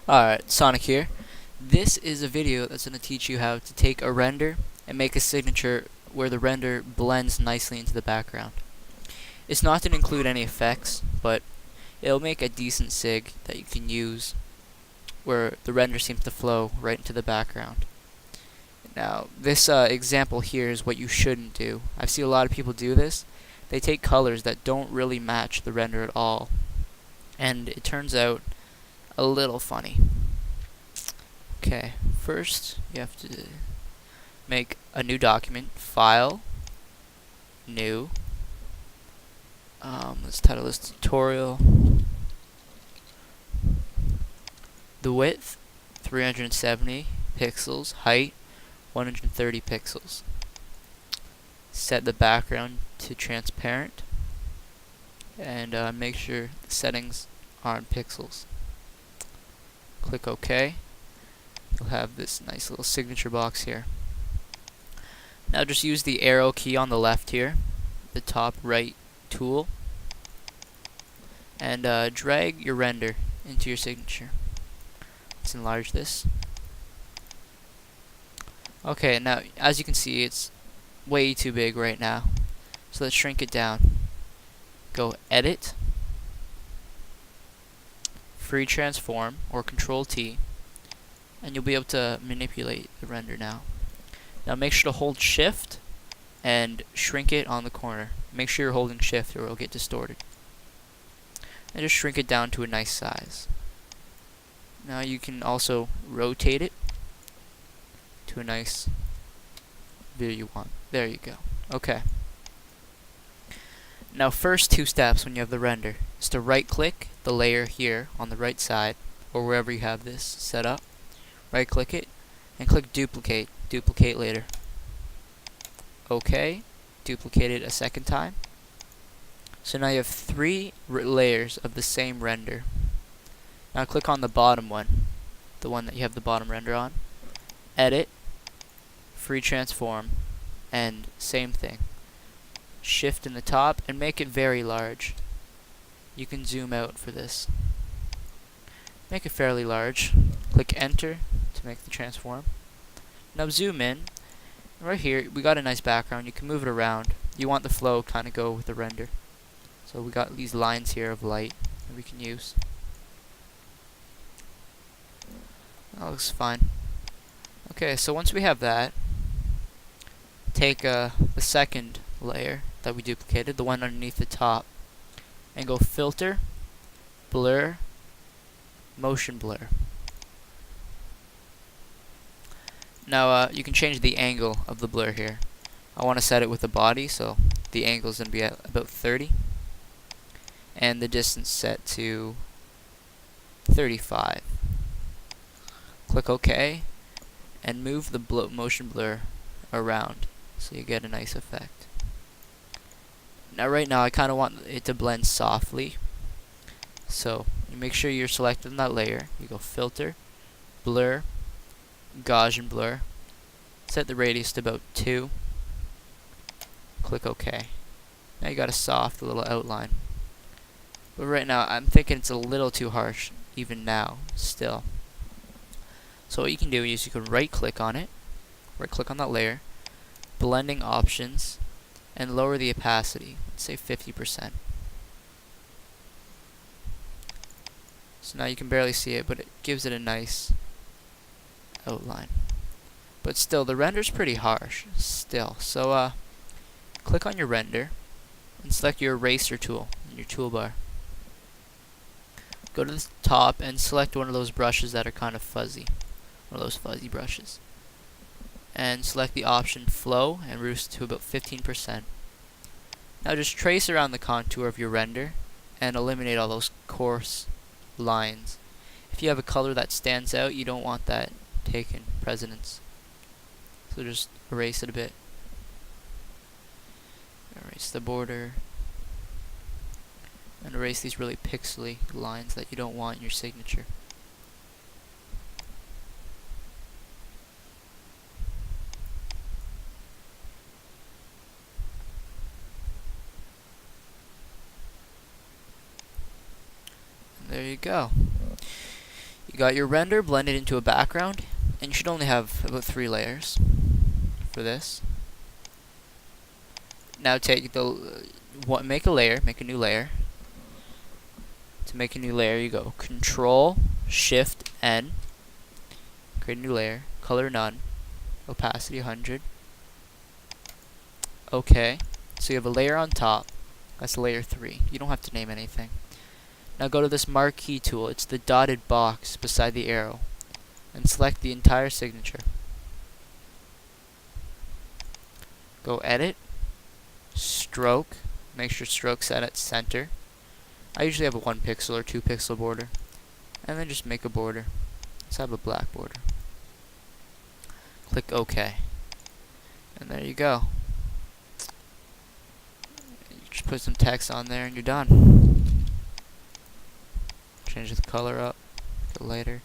Alright, Sonic here. This is a video that's going to teach you how to take a render and make a signature where the render blends nicely into the background. It's not to include any effects, but it'll make a decent sig that you can use where the render seems to flow right into the background. Now, this example here is what you shouldn't do. I've seen a lot of people do this. They take colors that don't really match the render at all, and it turns out a little funny. Okay, first you have to make a new document, file, new. Let's title this tutorial. The width, 370 pixels, height, 130 pixels. Set the background to transparent, and make sure the settings are in pixels. Click OK. You'll have this nice little signature box here. Now just use the arrow key on the left here, the top right tool, and drag your render into your signature. Let's enlarge this. Okay, now as you can see, it's way too big right now. So let's shrink it down. Go Edit, Free Transform, or Control T, and you'll be able to manipulate the render now. Now make sure to hold Shift and shrink it on the corner. Make sure you're holding Shift or it'll get distorted. And just shrink it down to a nice size. Now you can also rotate it to a nice view you want. There you go. Okay. Now first two steps when you have the render is to right click the layer here on the right side or wherever you have this set up. Right click it and click duplicate. Duplicate later. Okay. Duplicate it a second time. So now you have three layers of the same render. Now click on the bottom one, the one that you have the bottom render on. Edit, Free Transform, and same thing. Shift in the top and make it very large. You can zoom out for this. Make it fairly large. Click Enter to make the transform. Now zoom in. Right here, we got a nice background. You can move it around. You want the flow kind of go with the render. So we got these lines here of light that we can use. That looks fine. Okay, so once we have that, take the second layer that we duplicated, the one underneath the top, and go Filter, Blur, Motion Blur. Now you can change the angle of the blur here. I want to set it with the body, so the angle is going to be at about 30. And the distance set to 35. Click OK and move the motion blur around so you get a nice effect. Now right now I kind of want it to blend softly, so you make sure you're selected on that layer. You go Filter, Blur, Gaussian Blur, set the radius to about 2, click OK. Now you got a soft little outline. But right now I'm thinking it's a little too harsh even now still. So what you can do is you can right click on it, right click on that layer, blending options, and lower the opacity, let's say 50%. So now you can barely see it, but it gives it a nice outline. But still, the render's pretty harsh still. So click on your render and select your eraser tool in your toolbar. Go to the top and select one of those brushes that are kind of fuzzy. One of those fuzzy brushes. And select the option Flow and reduce to about 15%. Now just trace around the contour of your render and eliminate all those coarse lines. If you have a color that stands out, you don't want that taken precedence. So just erase it a bit. Erase the border. And erase these really pixely lines that you don't want in your signature. And there you go. You got your render blended into a background, and you should only have about 3 layers for this. Now take the make a new layer. To make a new layer, you go Control Shift N, create a new layer, color none, opacity 100. Okay, so you have a layer on top. That's layer 3. You don't have to name anything. Now go to this marquee tool. It's the dotted box beside the arrow, and select the entire signature. Go Edit, Stroke. Make sure stroke set at center. I usually have a 1 pixel or 2 pixel border, and then just make a border. Let's have a black border. Click OK, and there you go. You just put some text on there and you're done. Change the color up, make it lighter.